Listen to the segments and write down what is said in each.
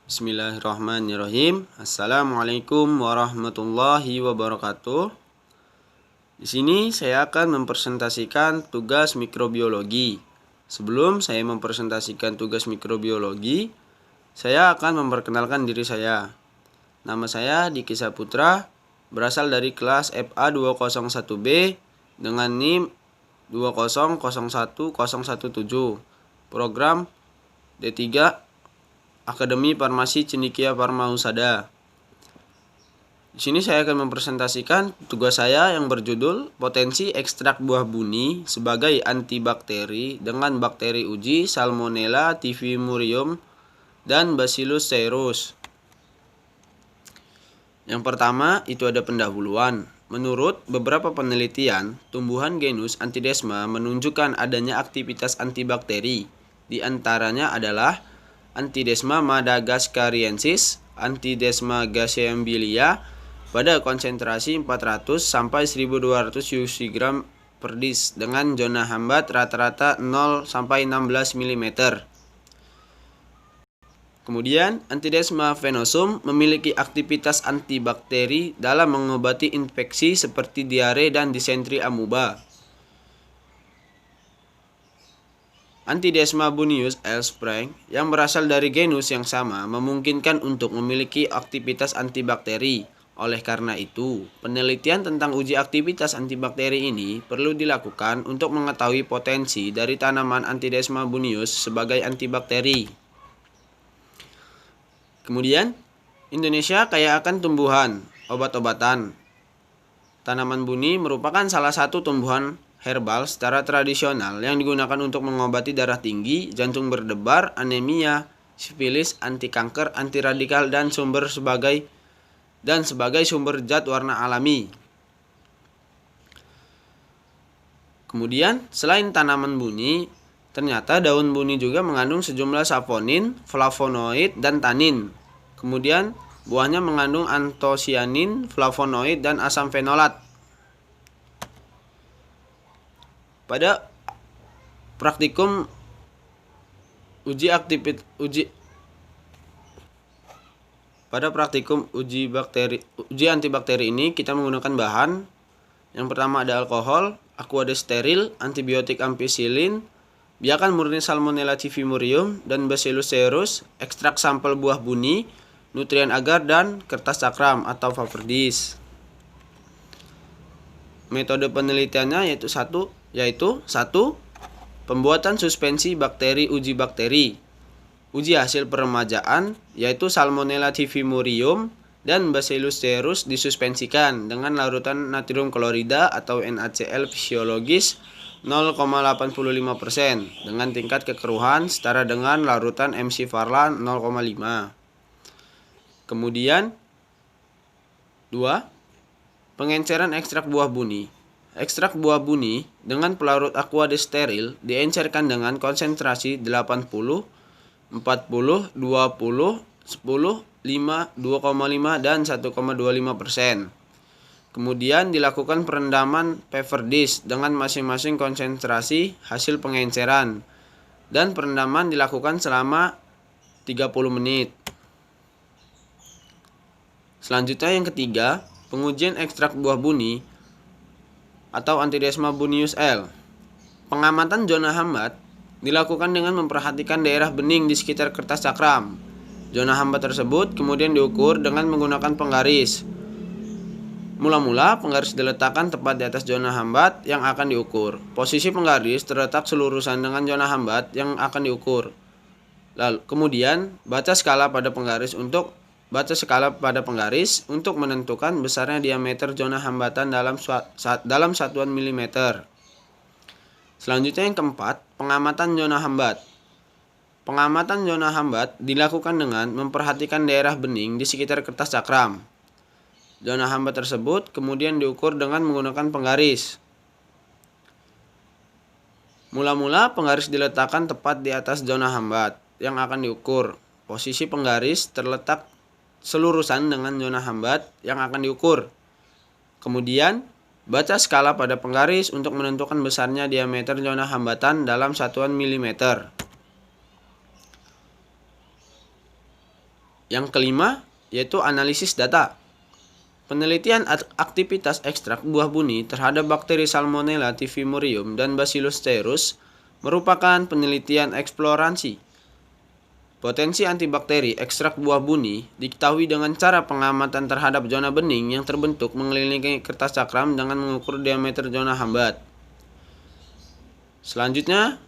Bismillahirrahmanirrahim. Assalamualaikum warahmatullahi wabarakatuh. Di sini saya akan mempresentasikan tugas mikrobiologi. Sebelum saya mempresentasikan tugas mikrobiologi, saya akan memperkenalkan diri saya. Nama saya Diki Saputra, berasal dari kelas FA 201B dengan NIM 2001017, program D3 Akademi Farmasi Cendekia Farmahusada. Di sini saya akan mempresentasikan tugas saya yang berjudul Potensi Ekstrak Buah Buni sebagai Antibakteri dengan bakteri uji Salmonella typhimurium dan Bacillus cereus. Yang pertama itu ada pendahuluan. Menurut beberapa penelitian, tumbuhan genus Antidesma menunjukkan adanya aktivitas antibakteri. Di antaranya adalah Antidesma madagascariensis, Antidesma gaziambilia pada konsentrasi 400 sampai 1200 UC gram per dis dengan zona hambat rata-rata 0 sampai 16 mm. Kemudian, Antidesma venosum memiliki aktivitas antibakteri dalam mengobati infeksi seperti diare dan disentri amuba. Antidesma bunius L. Spreng yang berasal dari genus yang sama memungkinkan untuk memiliki aktivitas antibakteri. Oleh karena itu, penelitian tentang uji aktivitas antibakteri ini perlu dilakukan untuk mengetahui potensi dari tanaman Antidesma bunius sebagai antibakteri. Kemudian, Indonesia kaya akan tumbuhan, obat-obatan. Tanaman buni merupakan salah satu tumbuhan herbal secara tradisional yang digunakan untuk mengobati darah tinggi, jantung berdebar, anemia, sifilis, anti kanker, anti radikal dan sebagai sumber zat warna alami. Kemudian, selain tanaman buni, ternyata daun buni juga mengandung sejumlah saponin, flavonoid, dan tanin. Kemudian, buahnya mengandung antosianin, flavonoid, dan asam fenolat. Pada praktikum uji antibakteri ini kita menggunakan bahan. Yang pertama ada alkohol, aqua steril, antibiotik ampicillin, biakan murni Salmonella typhimurium dan Bacillus cereus, ekstrak sampel buah buni, nutrien agar, dan kertas cakram atau Faverdis. Metode penelitiannya yaitu satu, pembuatan suspensi bakteri uji bakteri. Uji hasil peremajaan yaitu Salmonella typhimurium dan Bacillus cereus disuspensikan dengan larutan natrium klorida atau NaCl fisiologis 0,85% dengan tingkat kekeruhan setara dengan larutan MC Farlan 0,5. Kemudian 2. Pengenceran ekstrak buah buni. Ekstrak buah buni dengan pelarut aqua steril diencerkan dengan konsentrasi 80, 40, 20, 10, 5, 2,5 dan 1,25%. Kemudian dilakukan perendaman Faverdis dengan masing-masing konsentrasi hasil pengenceran dan perendaman dilakukan selama 30 menit. Selanjutnya yang ketiga, pengujian ekstrak buah buni atau Antidesma bunius L. Pengamatan zona hambat dilakukan dengan memperhatikan daerah bening di sekitar kertas cakram. Zona hambat tersebut kemudian diukur dengan menggunakan penggaris. Mula-mula penggaris diletakkan tepat di atas zona hambat yang akan diukur. Posisi penggaris terletak selurusan dengan zona hambat yang akan diukur. Lalu kemudian baca skala pada penggaris untuk menentukan besarnya diameter zona hambatan dalam satuan milimeter. Selanjutnya yang keempat, pengamatan zona hambat. Pengamatan zona hambat dilakukan dengan memperhatikan daerah bening di sekitar kertas cakram. Zona hambat tersebut kemudian diukur dengan menggunakan penggaris. Mula-mula penggaris diletakkan tepat di atas zona hambat yang akan diukur. Posisi penggaris terletak selurusan dengan zona hambat yang akan diukur. Kemudian, baca skala pada penggaris untuk menentukan besarnya diameter zona hambatan dalam satuan milimeter. Yang kelima, yaitu analisis data. Penelitian aktivitas ekstrak buah buni terhadap bakteri Salmonella typhimurium dan Bacillus cereus merupakan penelitian eksplorasi. Potensi antibakteri ekstrak buah buni diketahui dengan cara pengamatan terhadap zona bening yang terbentuk mengelilingi kertas cakram dengan mengukur diameter zona hambat. Selanjutnya,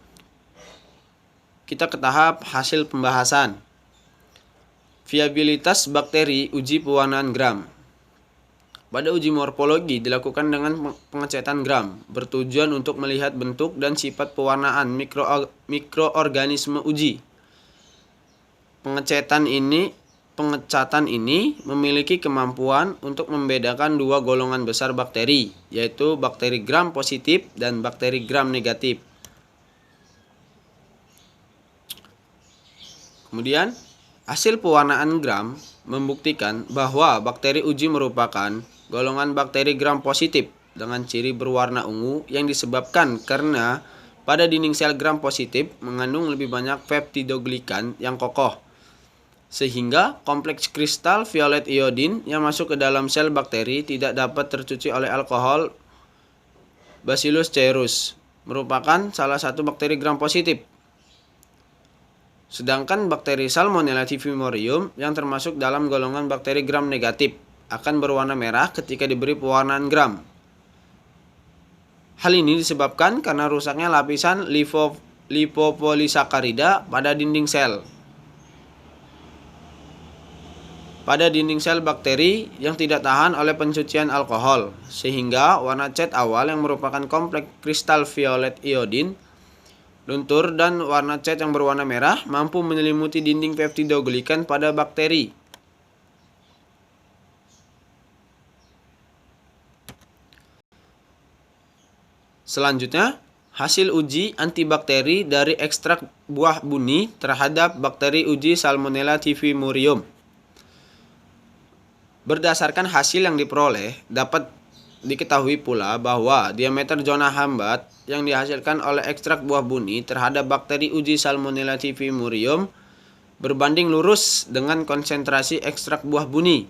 kita ke tahap hasil pembahasan. Viabilitas bakteri uji pewarnaan gram. Pada uji morfologi dilakukan dengan pengecetan gram, bertujuan untuk melihat bentuk dan sifat pewarnaan mikroorganisme uji. Pengecatan ini memiliki kemampuan untuk membedakan dua golongan besar bakteri, yaitu bakteri gram positif dan bakteri gram negatif. Kemudian, hasil pewarnaan gram membuktikan bahwa bakteri uji merupakan golongan bakteri gram positif dengan ciri berwarna ungu yang disebabkan karena pada dinding sel gram positif mengandung lebih banyak peptidoglikan yang kokoh, sehingga kompleks kristal violet iodin yang masuk ke dalam sel bakteri tidak dapat tercuci oleh alkohol. Bacillus cereus merupakan salah satu bakteri gram positif. Sedangkan bakteri Salmonella typhimurium yang termasuk dalam golongan bakteri gram negatif akan berwarna merah ketika diberi pewarnaan gram. Hal ini disebabkan karena rusaknya lapisan lipopolisakarida pada dinding sel. Pada dinding sel bakteri yang tidak tahan oleh pencucian alkohol, sehingga warna cat awal yang merupakan kompleks kristal violet iodin luntur dan warna cat yang berwarna merah mampu menyelimuti dinding peptidoglikan pada bakteri. Selanjutnya, hasil uji antibakteri dari ekstrak buah buni terhadap bakteri uji Salmonella typhimurium. Berdasarkan hasil yang diperoleh, dapat diketahui pula bahwa diameter zona hambat yang dihasilkan oleh ekstrak buah buni terhadap bakteri uji Salmonella typhimurium berbanding lurus dengan konsentrasi ekstrak buah buni,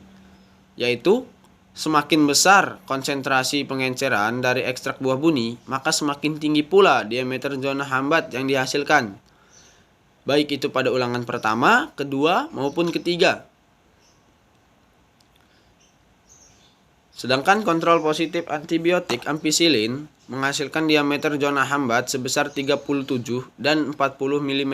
yaitu semakin besar konsentrasi pengenceran dari ekstrak buah buni, maka semakin tinggi pula diameter zona hambat yang dihasilkan, baik itu pada ulangan pertama, kedua, maupun ketiga. Sedangkan kontrol positif antibiotik ampicillin menghasilkan diameter zona hambat sebesar 37 dan 40 mm.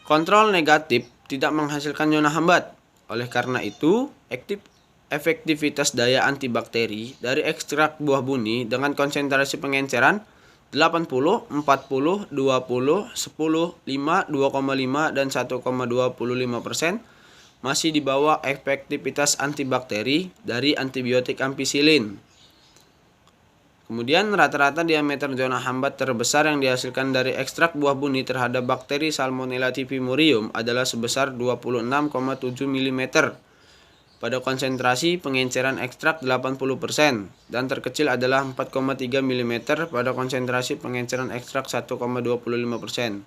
Kontrol negatif tidak menghasilkan zona hambat. Oleh karena itu, efektivitas daya antibakteri dari ekstrak buah buni dengan konsentrasi pengenceran 80, 40, 20, 10, 5, 2,5, dan 1,25% masih di bawah efektivitas antibakteri dari antibiotik ampicillin. Kemudian rata-rata diameter zona hambat terbesar yang dihasilkan dari ekstrak buah buni terhadap bakteri Salmonella typhimurium adalah sebesar 26,7 mm pada konsentrasi pengenceran ekstrak 80% dan terkecil adalah 4,3 mm pada konsentrasi pengenceran ekstrak 1,25%.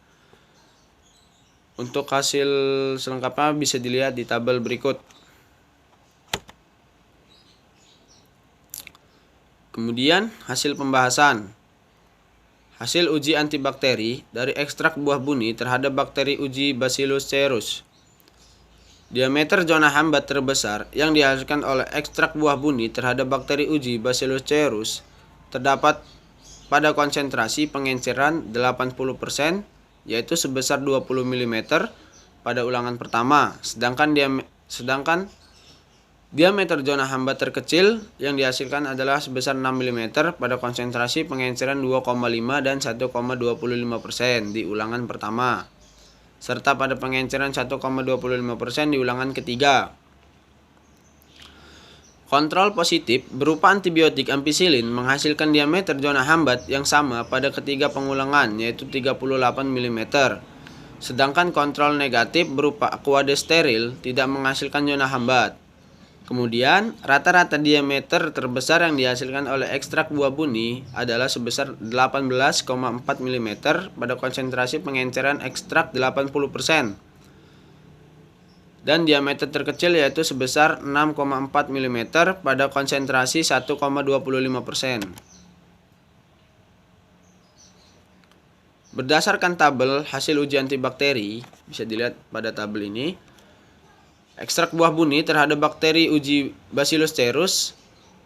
Untuk hasil selengkapnya bisa dilihat di tabel berikut. Kemudian hasil pembahasan. Hasil uji antibakteri dari ekstrak buah buni terhadap bakteri uji Bacillus cereus. Diameter zona hambat terbesar yang dihasilkan oleh ekstrak buah buni terhadap bakteri uji Bacillus cereus terdapat pada konsentrasi pengenceran 80%, yaitu sebesar 20 mm pada ulangan pertama, sedangkan diameter zona hambat terkecil yang dihasilkan adalah sebesar 6 mm pada konsentrasi pengenceran 2,5 dan 1,25% di ulangan pertama, serta pada pengenceran 1,25% di ulangan ketiga. Kontrol positif berupa antibiotik ampicillin menghasilkan diameter zona hambat yang sama pada ketiga pengulangan, yaitu 38 mm. Sedangkan kontrol negatif berupa aquadesteril tidak menghasilkan zona hambat. Kemudian, rata-rata diameter terbesar yang dihasilkan oleh ekstrak buah buni adalah sebesar 18,4 mm pada konsentrasi pengenceran ekstrak 80%. Dan diameter terkecil yaitu sebesar 6,4 mm pada konsentrasi 1,25%. Berdasarkan tabel hasil uji antibakteri, bisa dilihat pada tabel ini, ekstrak buah buni terhadap bakteri uji Bacillus cereus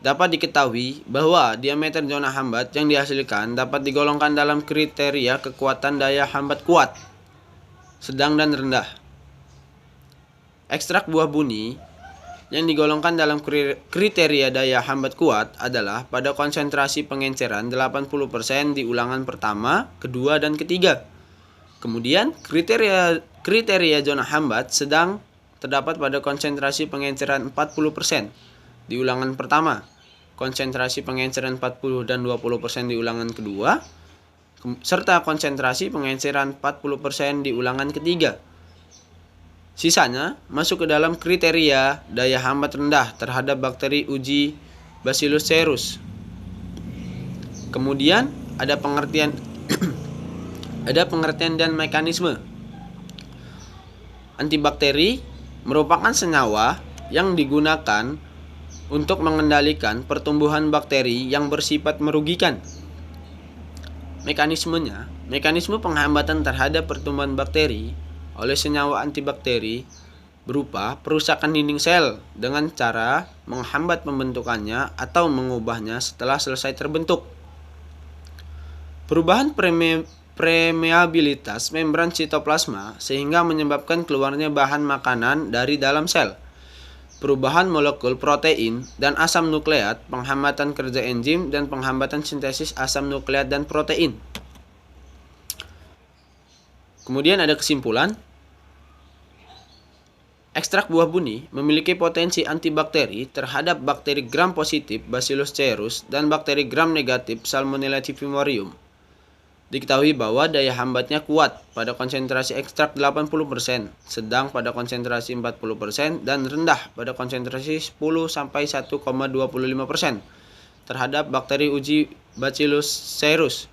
dapat diketahui bahwa diameter zona hambat yang dihasilkan dapat digolongkan dalam kriteria kekuatan daya hambat kuat, sedang dan rendah. Ekstrak buah buni yang digolongkan dalam kriteria daya hambat kuat adalah pada konsentrasi pengenceran 80% di ulangan pertama, kedua, dan ketiga. Kemudian kriteria zona hambat sedang terdapat pada konsentrasi pengenceran 40% di ulangan pertama, konsentrasi pengenceran 40 dan 20% di ulangan kedua, serta konsentrasi pengenceran 40% di ulangan ketiga. Sisanya masuk ke dalam kriteria daya hambat rendah terhadap bakteri uji Bacillus cereus. Kemudian ada pengertian dan mekanisme. Antibakteri merupakan senyawa yang digunakan untuk mengendalikan pertumbuhan bakteri yang bersifat merugikan. Mekanisme penghambatan terhadap pertumbuhan bakteri oleh senyawa antibakteri berupa perusakan dinding sel dengan cara menghambat pembentukannya atau mengubahnya setelah selesai terbentuk. Perubahan permeabilitas membran sitoplasma sehingga menyebabkan keluarnya bahan makanan dari dalam sel. Perubahan molekul protein dan asam nukleat, penghambatan kerja enzim dan penghambatan sintesis asam nukleat dan protein. Kemudian ada kesimpulan. Ekstrak buah buni memiliki potensi antibakteri terhadap bakteri gram positif Bacillus cereus dan bakteri gram negatif Salmonella typhimurium. Diketahui bahwa daya hambatnya kuat pada konsentrasi ekstrak 80%, sedang pada konsentrasi 40% dan rendah pada konsentrasi 10-1,25% terhadap bakteri uji Bacillus cereus.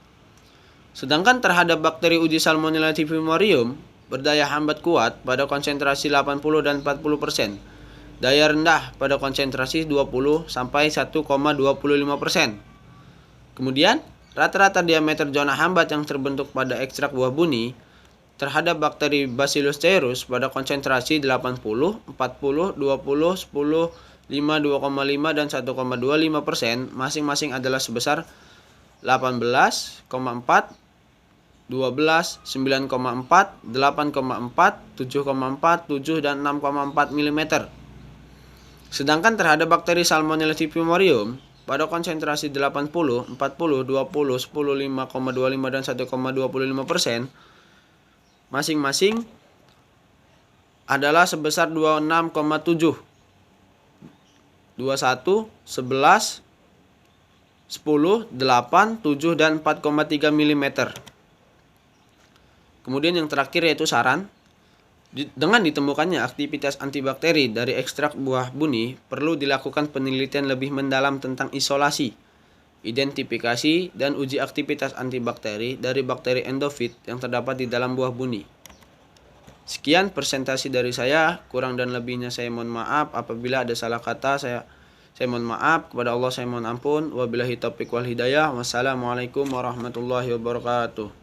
Sedangkan terhadap bakteri uji Salmonella typhimurium berdaya hambat kuat pada konsentrasi 80 dan 40%, daya rendah pada konsentrasi 20-1,25%. Kemudian rata-rata diameter zona hambat yang terbentuk pada ekstrak buah buni terhadap bakteri Bacillus cereus pada konsentrasi 80, 40, 20, 10, 5, 2,5 dan 1,25% masing-masing adalah sebesar 18,4, 12, 9,4, 8,4, 7,4, 7 dan 6,4 mm. Sedangkan terhadap bakteri Salmonella typhimurium pada konsentrasi 80, 40, 20, 10, 5,25 dan 1,25% masing-masing adalah sebesar 26,7, 21, 11, 10, 8, 7 dan 4,3 mm. Kemudian yang terakhir yaitu saran. Dengan ditemukannya aktivitas antibakteri dari ekstrak buah buni, perlu dilakukan penelitian lebih mendalam tentang isolasi, identifikasi, dan uji aktivitas antibakteri dari bakteri endofit yang terdapat di dalam buah buni. Sekian presentasi dari saya, kurang dan lebihnya saya mohon maaf. Apabila ada salah kata saya mohon maaf. Kepada Allah saya mohon ampun. Wabillahi taufiq wal hidayah. Wassalamualaikum warahmatullahi wabarakatuh.